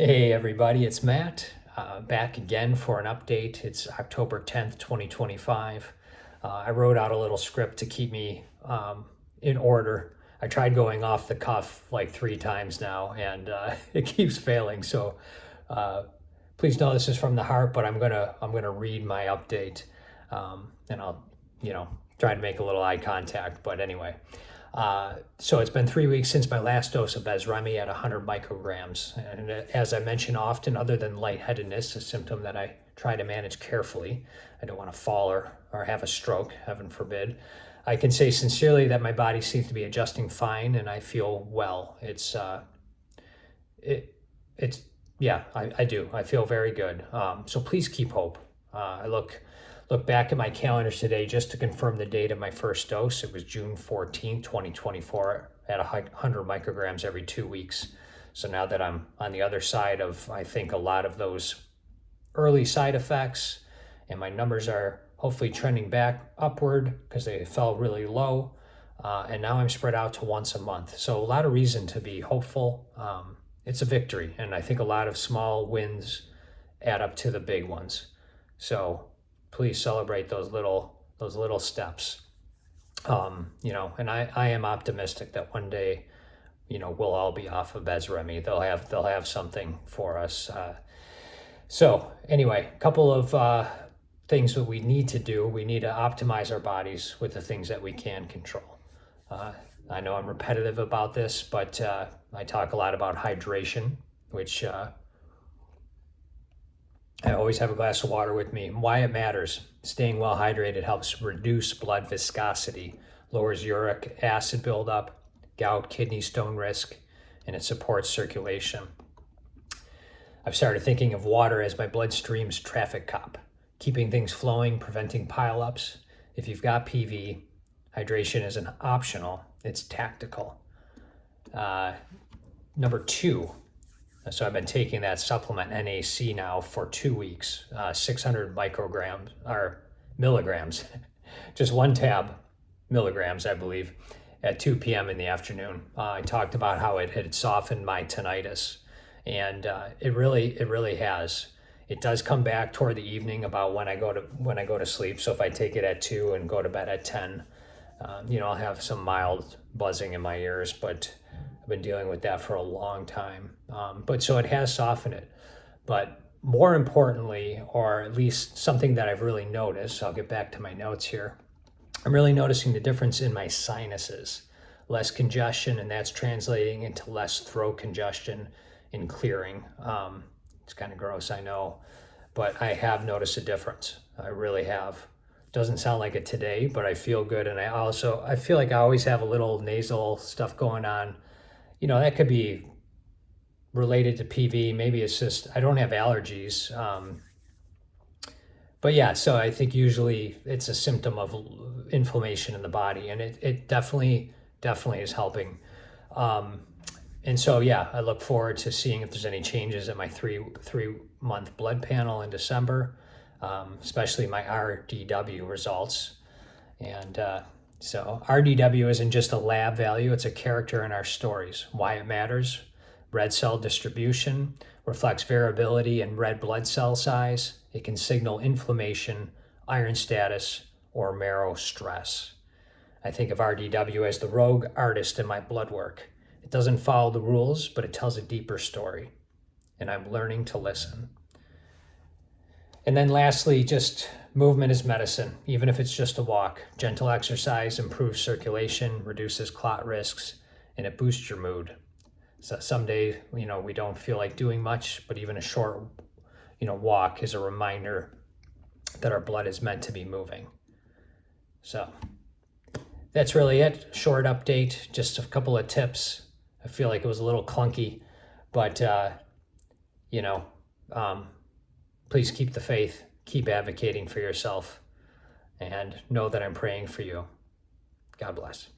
Hey everybody, it's Matt, back again for an update. It's October 10th, 2025. I wrote out a little script to keep me in order. I tried going off the cuff like 3 times now and it keeps failing. So please know this is from the heart, but I'm gonna read my update and I'll, try to make a little eye contact. But anyway, so it's been 3 weeks since my last dose of Besremi at 100 micrograms. And as I mention often, other than lightheadedness, a symptom that I try to manage carefully, I don't want to fall or have a stroke, heaven forbid. I can say sincerely that my body seems to be adjusting fine and I feel well. I do. I feel very good. So please keep hope. I look back at my calendar today just to confirm the date of my first dose. It was June 14th, 2024 at 100 micrograms every 2 weeks. So now that I'm on the other side of, I think, a lot of those early side effects, and my numbers are hopefully trending back upward because they fell really low. And now I'm spread out to once a month. So a lot of reason to be hopeful. It's a victory. And I think a lot of small wins add up to the big ones. So please celebrate those little steps. And I am optimistic that one day, we'll all be off of Besremi. They'll have something for us. So anyway, a couple of things that we need to do. We need to optimize our bodies with the things that we can control. I know I'm repetitive about this, but I talk a lot about hydration, which I always have a glass of water with me. Why it matters. Staying well hydrated helps reduce blood viscosity, lowers uric acid buildup, gout, kidney stone risk, and it supports circulation. I've started thinking of water as my bloodstream's traffic cop, keeping things flowing, preventing pileups. If you've got PV, hydration isn't optional, it's tactical. Number 2, so I've been taking that supplement NAC now for 2 weeks, 600 micrograms or milligrams, just one tab, milligrams, I believe, at 2 p.m. in the afternoon. I talked about how it had softened my tinnitus, and it really has. It does come back toward the evening about when I go to sleep. So if I take it at 2 and go to bed at 10, I'll have some mild buzzing in my ears, but I've been dealing with that for a long time. But so it has softened it. But more importantly, or at least something that I've really noticed, I'll get back to my notes here. I'm really noticing the difference in my sinuses. Less congestion, and that's translating into less throat congestion and clearing. It's kind of gross, I know, but I have noticed a difference. I really have. Doesn't sound like it today, but I feel good. And I feel like I always have a little nasal stuff going on. That could be related to PV. Maybe it's just, I don't have allergies. But yeah, so I think usually it's a symptom of inflammation in the body, and it definitely is helping. And so, yeah, I look forward to seeing if there's any changes in my three-month blood panel in December, especially my RDW results. And so RDW isn't just a lab value, it's a character in our stories. Why it matters: red cell distribution reflects variability in red blood cell size. It can signal inflammation, iron status, or marrow stress. I think of RDW as the rogue artist in my blood work. It doesn't follow the rules, but it tells a deeper story, and I'm learning to listen. And then lastly, just movement is medicine, even if it's just a walk. Gentle exercise improves circulation, reduces clot risks, and it boosts your mood. So some days, we don't feel like doing much, but even a short, walk is a reminder that our blood is meant to be moving. So that's really it. Short update, just a couple of tips. I feel like it was a little clunky, but, please keep the faith, keep advocating for yourself, and know that I'm praying for you. God bless.